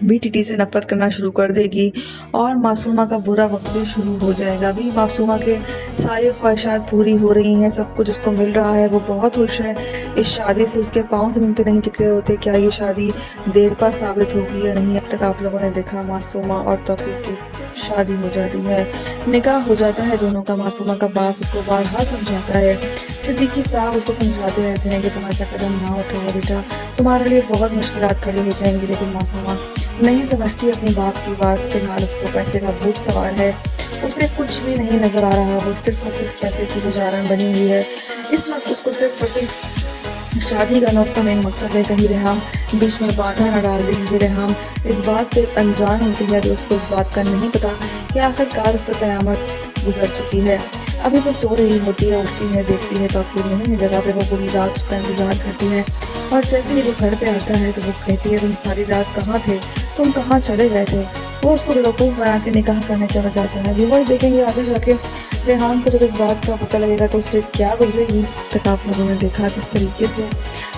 भी टीटी से नफरत करना शुरू कर देगी और मासूमा का बुरा वक्त भी शुरू हो जाएगा। अभी मासूमा के सारी ख्वाहिशात पूरी हो रही हैं, सब कुछ उसको मिल रहा है, वो बहुत खुश है इस शादी से। उसके पाँव ज़मीन पे नहीं टिक रहे होते। क्या ये शादी देर पा साबित होगी या नहीं। अब तक आप लोगों ने देखा मासूमा और तौकीर की शादी हो जाती है, निकाह हो जाता है दोनों का। मासूमा का बाप उसको बारहा समझाता है, सिद्दीकी साहब उसको समझाते रहते हैं कि तुम ऐसा कदम ना उठाओ बेटा, तुम्हारे लिए बहुत मुश्किलात खड़ी हो जाएंगी। लेकिन मासूमा नहीं समझती अपनी बाप की बात। फिलहाल उसको पैसे का भूत सवाल है, उसे कुछ भी नहीं नजर आ रहा। वो सिर्फ और सिर्फ पैसे की गुजारन बनी हुई है। इस वक्त उसको सिर्फ और सिर्फ शादी करना उसका मेन मकसद है। कहीं रेहान बीच में बाधा न डाल देंगे। रेहान इस बात से अनजान होती है कि उसको इस बात का नहीं पता कि आखिरकार उसका क़यामत गुजर चुकी है। अभी वो सो रही होती है, उठती है, देखती है तौकीर नहीं है जगह पे। वो पूरी रात उसका इंतजार करती है और जैसे ही वो घर पे आता है तो वो कहती है तुम सारी रात कहाँ थे, तुम कहाँ चले गए थे। वो उसको बेवकूफ़ बना के निकाह करने चला जाता है। व्यूअर्स देखेंगे आगे जाके रेहान को जब इस बात का पता लगेगा तो उससे क्या गुजरेगी। तक आप लोगों ने देखा किस तरीके से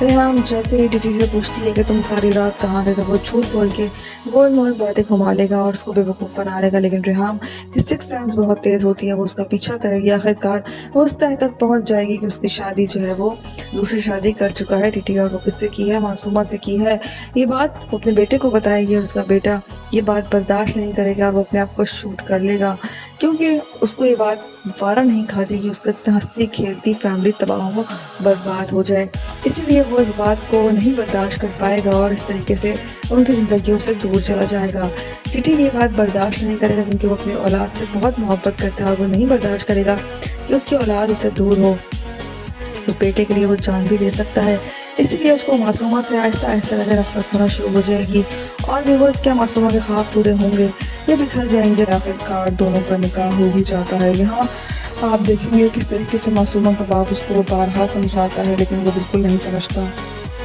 रेहान जैसे ही टीटी से पूछती है कि तुम सारी रात कहाँ थे, तो वो झूठ बोल के गोल मोल बातें घुमा लेगा और उसको बेवकूफ़ बना लेगा। लेकिन रेहान की सिक्स सेंस बहुत तेज़ होती है, वो उसका पीछा करेगी। आखिरकार वो उस तह तक पहुँच जाएगी कि उसकी शादी जो है वो दूसरी शादी कर चुका है टीटी, और वो किससे की है, मासूमा से की है। ये बात वो अपने बेटे को बताएगी और उसका बेटा ये बात बर्दाश्त नहीं करेगा, वो अपने आप को शूट कर लेगा, क्योंकि उसको ये बात वारा नहीं खाती कि उसका हंसती खेलती फैमिली तबाह हो बर्बाद हो जाए। इसीलिए वो इस बात को नहीं बर्दाश्त कर पाएगा और इस तरीके से उनकी ज़िंदगियों से दूर चला जाएगा। टीटी ये बात बर्दाश्त नहीं करेगा क्योंकि वो अपनी औलाद से बहुत मोहब्बत करता है, और वो नहीं बर्दाश्त करेगा कि उसकी औलाद उससे दूर हो। उस बेटे के लिए वो जान भी दे सकता है, इसीलिए उसको मासूमा से आहिस्ता आहिस्ता नजर नफरत होना शुरू हो जाएगी। और व्यूअर्स क्या मासूमा के ख्वाब पूरे होंगे ये बिखर जाएंगे। आखिरकार दोनों का निकाह हो ही जाता है। यहाँ आप देखेंगे किस तरीके से मासूमा का बाप उसको बारहा समझाता है, लेकिन वो बिल्कुल नहीं समझता।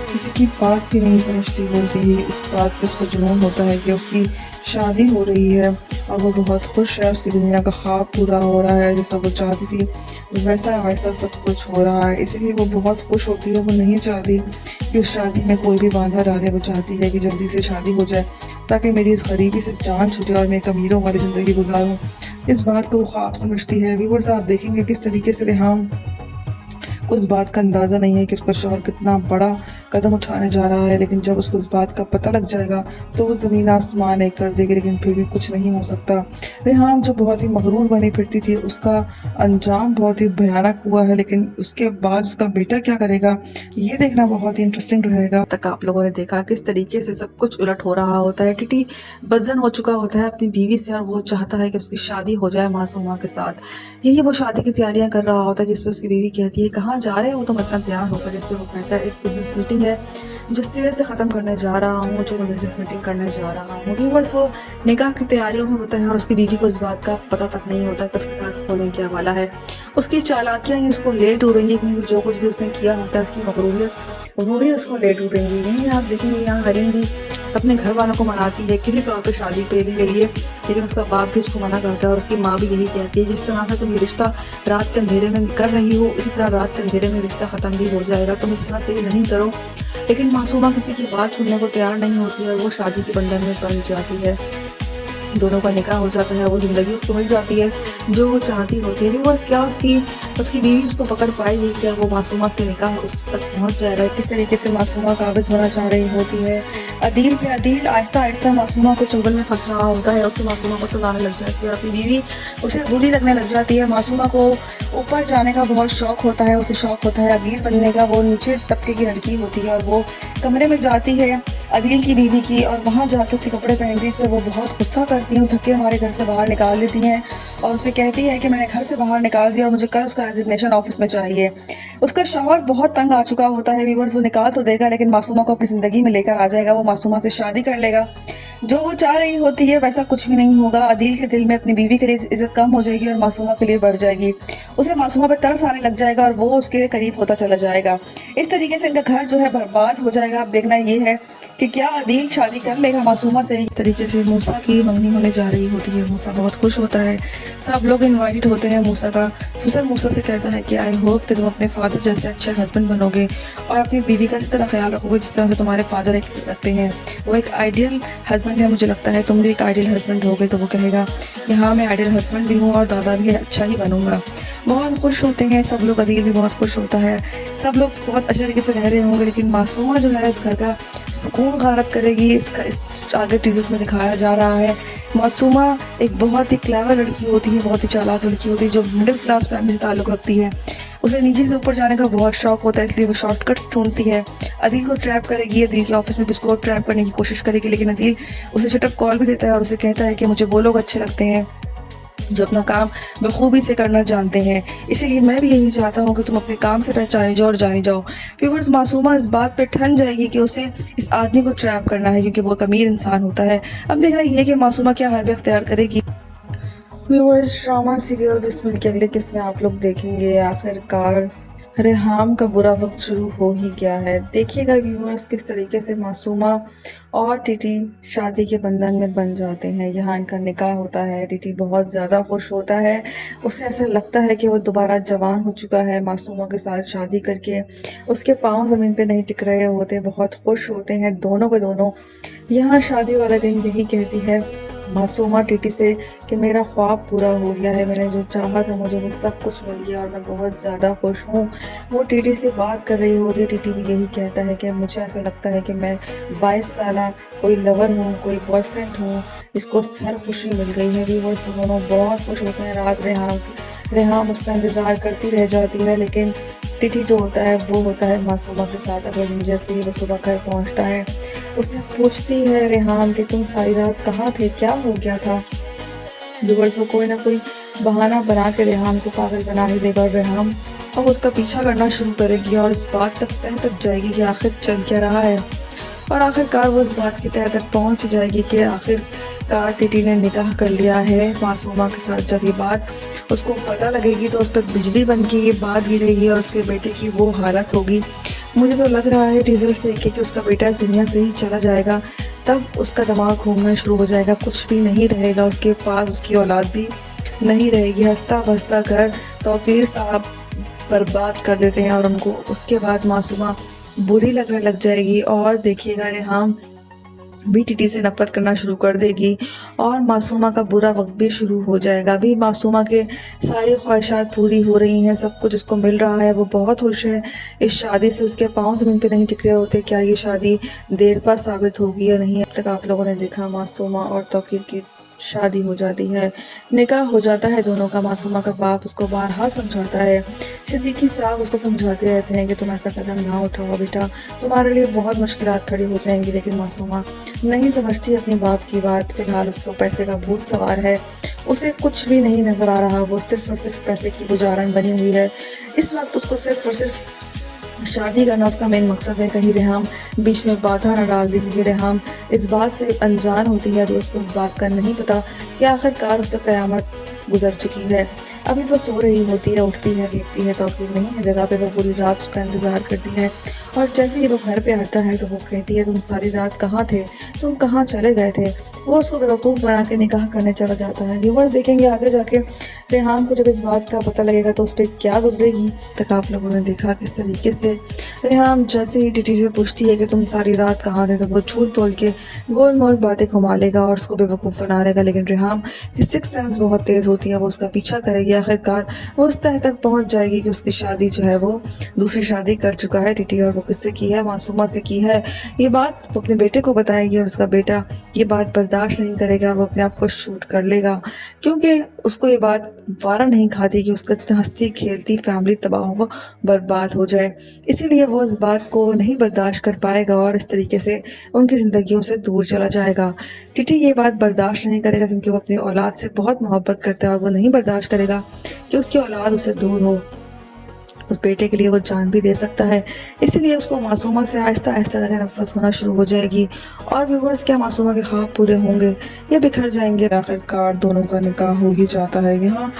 किसी की बात भी नहीं समझती बोलती है। इस बात पे उसको जुनून होता है कि उसकी शादी हो रही है और वो बहुत खुश है, उसकी दुनिया का ख्वाब पूरा हो रहा है, जैसा वो चाहती थी वैसा वैसा सब कुछ हो रहा है। इसीलिए वो बहुत खुश होती है। वो नहीं चाहती कि उस शादी में कोई भी बाधा डाले। वो चाहती है कि जल्दी से शादी हो जाए ताकि मेरी इस गरीबी से जान छूटे और मैं एक अमीरों वाली ज़िंदगी गुजारूं। इस बात को वो ख्वाब समझती है। व्यूअर्स, आप देखेंगे किस तरीके से रेहाम को इस बात का अंदाज़ा नहीं है कि उसका शौहर कितना बड़ा कदम उठाने जा रहा है, लेकिन जब उसको इस बात का पता लग जाएगा तो वो ज़मीन आसमान एक कर देगी, लेकिन फिर भी कुछ नहीं हो सकता। रेहाम जो बहुत ही मगरूर बनी फिरती थी, उसका अंजाम बहुत ही भयानक हुआ है, लेकिन उसके बाद उसका बेटा क्या करेगा ये देखना बहुत ही इंटरेस्टिंग रहेगा। तक आप लोगों ने देखा किस तरीके से सब कुछ उलट हो रहा होता है। टिटी बदजन हो चुका होता है अपनी बीवी से और वो चाहता है कि उसकी शादी हो जाए मासूमा के साथ। यही वो शादी की तैयारियां कर रहा होता है, जिस पर उसकी बीवी कहती है कहाँ जा रहे हो तुम इतना तैयार होकर, जिस पर वो कहता है एक बिजनेस मीटिंग है जो सिरे से ख़त्म करने जा रहा हूँ, जो मैं बिजनेस मीटिंग करने जा रहा हूँ। व्यूअर्स, वो निकाह की तैयारियों में होता है और उसकी बीवी को इस बात का पता तक नहीं होता कि उसके साथ होने क्या वाला है। उसकी चालाकियाँ ही उसको ले डूबेंगी, क्योंकि जो कुछ भी उसने किया होता है उसकी मगरूरियत वो भी उसको ले डूबेंगी। यही आप देखेंगे यहाँ हरीम भी अपने घर वालों को मनाती है किसी तौर पे शादी के लिए, लेकिन उसका बाप भी उसको मना करता है और उसकी माँ भी यही कहती है जिस तरह से तुम ये रिश्ता रात के अंधेरे में कर रही हो, इसी तरह रात के अंधेरे में रिश्ता ख़त्म भी हो जाएगा, तुम इस तरह से भी नहीं करो। लेकिन मासूमा किसी की बात सुनने को तैयार नहीं होती है और वो शादी के बंधन में बंध जाती है। दोनों का निकाह हो जाता है, वो ज़िंदगी उसको मिल जाती है जो वो चाहती होती है। व्यूअर्स, क्या उसकी बीवी उसको पकड़ पाएगी? क्या वो मासूमा से निकाह उस तक पहुंच जाएगा? किस तरीके से मासूमा काबिज होना चाह रही होती है अदील पे। अदील आहिस्ता आहिस्ता मासूमा को चुंगल में फंस रहा होता है, उसे मासूमा पसंद आने लग जाती है, अपनी बीवी उसे बुरी लगने लग जाती है। मासूमा को ऊपर जाने का बहुत शौक होता है, उसे शौक होता है अमीर बनने का। वो नीचे तबके की लड़की होती है और वो कमरे में जाती है अदील की बीवी की और वहाँ जाके उसके कपड़े पहनती है। इस पर वो बहुत गुस्सा करती है, थके हमारे घर से बाहर निकाल देती हैं और उसे कहती है कि मैंने घर से बाहर निकाल दिया और मुझे कल उसका रेजिग्नेशन ऑफिस में चाहिए। उसका शौहर बहुत तंग आ चुका होता है। व्यूअर्स, वो निकाल तो देगा लेकिन मासूमा को अपनी ज़िंदगी में लेकर आ जाएगा, वो मासूमा से शादी कर लेगा। जो वो चाह रही होती है वैसा कुछ भी नहीं होगा। अदील के दिल में अपनी बीवी के लिए इज्जत कम हो जाएगी और मासूमा के लिए बढ़ जाएगी। उसे मासूमा पर तरस आने लग जाएगा और वो उसके करीब होता चला जाएगा। इस तरीके से इनका घर जो है बर्बाद हो जाएगा। अब देखना ये है कि क्या अदील शादी कर लेगा मासूमा से। इस तरीके से मूसा की मंगनी होने जा रही होती है। मूसा बहुत खुश होता है, सब लोग इनवाइटेड होते हैं। मूसा का ससुर मूसा से कहता है कि आई होप कि तुम अपने फादर जैसे अच्छे हस्बैंड बनोगे और अपनी बीवी का इस तरह ख्याल रखोगे जिस तरह से तुम्हारे फादर एक रखते हैं। वो एक आइडियल हस्बैंड है, मुझे लगता है तुम भी एक आइडियल हस्बैंड होगे। तो वो कहेगा कि हाँ, मैं आइडियल हस्बैंड भी हूँ और दादा भी अच्छा ही बनूंगा। बहुत खुश होते हैं सब लोग, अदील भी बहुत खुश होता है, सब लोग बहुत अच्छे तरीके से रह रहे होंगे। लेकिन मासूमा जो है इस घर का सुकून गारत करेगी। इस आगे टीजर्स में दिखाया जा रहा है मासूमा एक बहुत ही क्लेवर लड़की होती है, बहुत ही चालाक लड़की होती है जो मिडिल क्लास फैमिली से ताल्लुक़ रखती है। उसे नीचे से ऊपर जाने का बहुत शौक होता है, इसलिए वो शॉर्टकट्स ढूंढती है। अदील को ट्रैप करेगी, अदील के ऑफिस में भी उसको ट्रैप करने की कोशिश करेगी, लेकिन अदील उसे शटअप कॉल भी देता है और उसे कहता है कि मुझे वो लोग अच्छे लगते हैं जो अपना काम बखूबी से करना जानते हैं, इसीलिए मैं भी यही चाहता हूँ कि तुम अपने काम से पहचाने जाओ और जाने जाओ। व्यूअर्स, मासूमा इस बात पे ठन जाएगी कि उसे इस आदमी को ट्रैप करना है क्योंकि वो एक अमीर इंसान होता है। अब देखना ये है कि मासूमा क्या हरबे अख्तियार करेगी। व्यूअर्स, ड्रामा सीरियल बिस्मिल के अगले किस्त में आप लोग देखेंगे आखिरकार रेहाम का बुरा वक्त शुरू हो ही गया है। देखिएगा व्यूअर्स किस तरीके से मासूमा और टीटी शादी के बंधन में बन जाते हैं। यहाँ इनका निकाह होता है, टीटी बहुत ज़्यादा खुश होता है, उसे ऐसा लगता है कि वो दोबारा जवान हो चुका है मासूमा के साथ शादी करके। उसके पाँव ज़मीन पे नहीं टिक रहे होते, बहुत खुश होते हैं दोनों के दोनों। यहाँ शादी वाला दिन यही कहती है मासूमा टीटी से कि मेरा ख्वाब पूरा हो गया है, मैंने जो चाहा था मुझे वो सब कुछ मिल गया और मैं बहुत ज़्यादा खुश हूँ। वो टीटी से बात कर रही होती है, टीटी भी यही कहता है कि मुझे ऐसा लगता है कि मैं 22 साल कोई लवर हूँ, कोई बॉयफ्रेंड हूँ, इसको हर खुशी मिल गई है। भी वो दोनों बहुत खुश होते हैं। रात रेहाम उसका इंतज़ार करती रह जाती है, लेकिन टीटी जो होता है वो होता है मासूमा के साथ। अगले दिन जैसे ही वो सुबह घर पहुंचता है उससे पूछती है रेहाम कि तुम सारी रात कहाँ थे, क्या हो गया था। व्यूअर्स, वो कोई ना कोई बहाना बना के रेहाम को पागल बना ही देगा और रेहाम अब उसका पीछा करना शुरू करेगी और इस बात तक तह तक जाएगी कि आखिर चल क्या रहा है। और आखिरकार वो इस बात की तह तक पहुँच जाएगी कि आखिरकार टीटी ने निकाह कर लिया है मासूमा के साथ। जब ये बात उसको पता लगेगी तो उस पर बिजली बन के ये बात गिरेगी और उसके बेटे की वो हालत होगी। मुझे तो लग रहा है टीजर्स देख के कि उसका बेटा इस दुनिया से ही चला जाएगा, तब उसका दिमाग घूमना शुरू हो जाएगा, कुछ भी नहीं रहेगा उसके पास, उसकी औलाद भी नहीं रहेगी। हंसता बसता घर तौकीर साहब बर्बाद कर देते हैं और उनको उसके बाद मासूमा बुरी लगने लग जाएगी और देखिएगा रेहाम भी टीटी से नफरत करना शुरू कर देगी और मासूमा का बुरा वक्त भी शुरू हो जाएगा। अभी मासूमा के सारी ख्वाहिशात पूरी हो रही हैं, सब कुछ उसको मिल रहा है, वो बहुत खुश है इस शादी से, उसके पाँव ज़मीन पे नहीं टिक रहे होते। क्या ये शादी देर पा साबित होगी या नहीं? अब तक आप लोगों ने देखा मासूमा और तौकीर की शादी हो जाती है, निकाह हो जाता है दोनों का। मासूमा का बाप उसको बारहा समझाता है, सिद्दीकी साहब उसको समझाते रहते हैं कि तुम ऐसा कदम ना उठाओ बेटा, तुम्हारे लिए बहुत मुश्किलात खड़ी हो जाएंगी। लेकिन मासूमा नहीं समझती अपने बाप की बात। फिलहाल उसको पैसे का भूत सवार है, उसे कुछ भी नहीं नजर आ रहा, वो सिर्फ और सिर्फ पैसे की गुजारन बनी हुई है। इस वक्त उसको सिर्फ और सिर्फ शादी करना उसका मेन मकसद है। कहीं रेहाम बीच में बाधा न डाल दी, क्योंकि रेहाम इस बात से अनजान होती है, अभी उसको इस बात का नहीं पता कि आखिरकार उस पर क़यामत गुजर चुकी है। अभी वो सो रही होती है, उठती है, देखती है तौकीर नहीं है जगह पे, वो पूरी रात उसका इंतज़ार करती है और जैसे ही वो घर पे आता है तो वो कहती है तुम सारी रात कहाँ थे, तुम कहाँ चले गए थे। वो उसको बेवकूफ़ बना के निकाह करने चला जाता है। व्यूअर्स देखेंगे आगे जाके रेहाम को जब इस बात का पता लगेगा तो उस पर क्या गुजरेगी। तक आप लोगों ने देखा किस तरीके से रेहाम जैसे ही टीटी से पूछती है कि तुम सारी रात कहाँ थे, तो वो झूठ बोल के गोल मोल बातें घुमा लेगा और उसको बेवकूफ़ बना लेगा। लेकिन रेहाम की सिक्स सेंस बहुत तेज़ होती है, वो उसका पीछा करेगी। आखिरकार वो उस तह तक पहुंच जाएगी कि उसकी शादी जो है वो दूसरी शादी कर चुका है टीटी, और वो किससे की है? मासूमा से की है। ये बात वो अपने बेटे को बताएगी और उसका बेटा ये बात बर्दाश्त नहीं करेगा, वो अपने आप को शूट कर लेगा, क्योंकि उसको ये बात वारा नहीं खाती कि उसका हंसती खेलती फैमिली तबाह हो, बर्बाद हो जाए। इसीलिए वो इस बात को नहीं बर्दाश्त कर पाएगा और इस तरीके से उनकी ज़िंदगियों से दूर चला जाएगा। टीटी ये बात बर्दाश्त नहीं करेगा, क्योंकि वो अपनी औलाद से बहुत मोहब्बत करता है और वो नहीं बर्दाश्त करेगा कि उसकी औलाद उससे दूर हो। उस बेटे के लिए वो जान भी दे सकता है, इसीलिए उसको मासूमा से आहिस्ता आहिस्ता लगा नफरत होना शुरू हो जाएगी। और व्यूअर्स, क्या मासूमा के ख्वाब पूरे होंगे या बिखर जाएंगे? आखिरकार दोनों का निकाह हो ही जाता है। यहाँ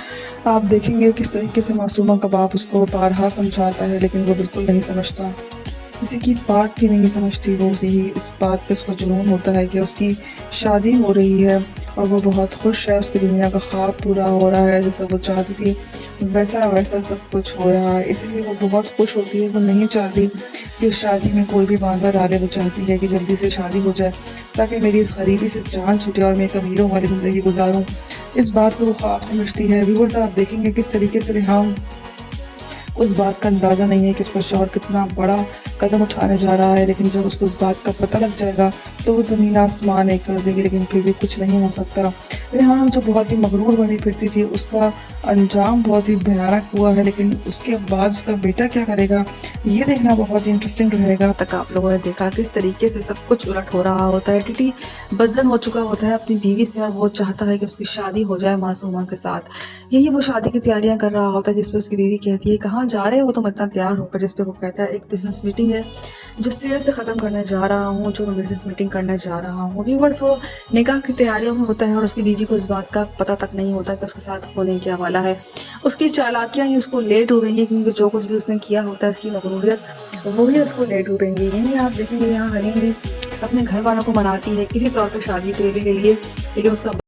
आप देखेंगे किस तरीके से मासूमा का बाप उसको बारहा समझाता है, लेकिन वो बिल्कुल नहीं समझता, किसी की बात भी नहीं समझती। वो यही इस बात पे उसको जुनून होता है कि उसकी शादी हो रही है और वो बहुत खुश है, उसकी दुनिया का ख्वाब पूरा हो रहा है, जैसा वो चाहती थी वैसा वैसा सब कुछ हो रहा है। इसलिए वो बहुत खुश होती है। वो नहीं चाहती कि उस शादी में कोई भी बांधा डाले, वो चाहती है कि जल्दी से शादी हो जाए ताकि मेरी इस गरीबी से जान छूटे और मैं एक अमीरों वाली ज़िंदगी गुजारूं। इस बात को वो ख्वाब समझती है। व्यूअर्स, आप देखेंगे किस तरीके से रेहाम उस बात का अंदाज़ा नहीं है कि उसका शौहर कितना बड़ा कदम उठाने जा रहा है, लेकिन जब उसको इस बात का पता लग जाएगा तो वो ज़मीन आसमान एक कर देगी, लेकिन फिर भी कुछ नहीं हो सकता। रेहाम जो बहुत ही मगरूर बनी फिरती थी, उसका अंजाम बहुत ही भयानक हुआ है, लेकिन उसके बाद उसका बेटा क्या करेगा ये देखना बहुत ही इंटरेस्टिंग रहेगा। तक आप लोगों ने देखा किस तरीके से सब कुछ उलट हो रहा होता है। टीटी बदजन हो चुका होता है अपनी बीवी से और वो चाहता है कि उसकी शादी हो जाए मासूमा के साथ। यही वो शादी की तैयारियां कर रहा होता है, जिसपे उसकी बीवी कहती है कहाँ जा रहे हो तुम इतना तैयार होकर, जिसपे वो कहता है एक बिजनेस मीटिंग है जो सिरे से ख़त्म करने जा रहा हूँ, जो मैं बिजनेस मीटिंग करने जा रहा हूँ। व्यूअर्स, वो निकाह की तैयारियों में होता है और उसकी बीवी को इस बात का पता तक नहीं होता कि उसके साथ होने क्या वाला है। उसकी चालाकियाँ ही उसको ले डूबेंगी, क्योंकि जो कुछ भी उसने किया होता है उसकी मगरूरियत वो ही उसको ले डूबेंगी। यही आप देखेंगे यहाँ हनीम भी अपने घर वालों को मनाती है किसी तौर पे शादी के लिए, लेकिन उसका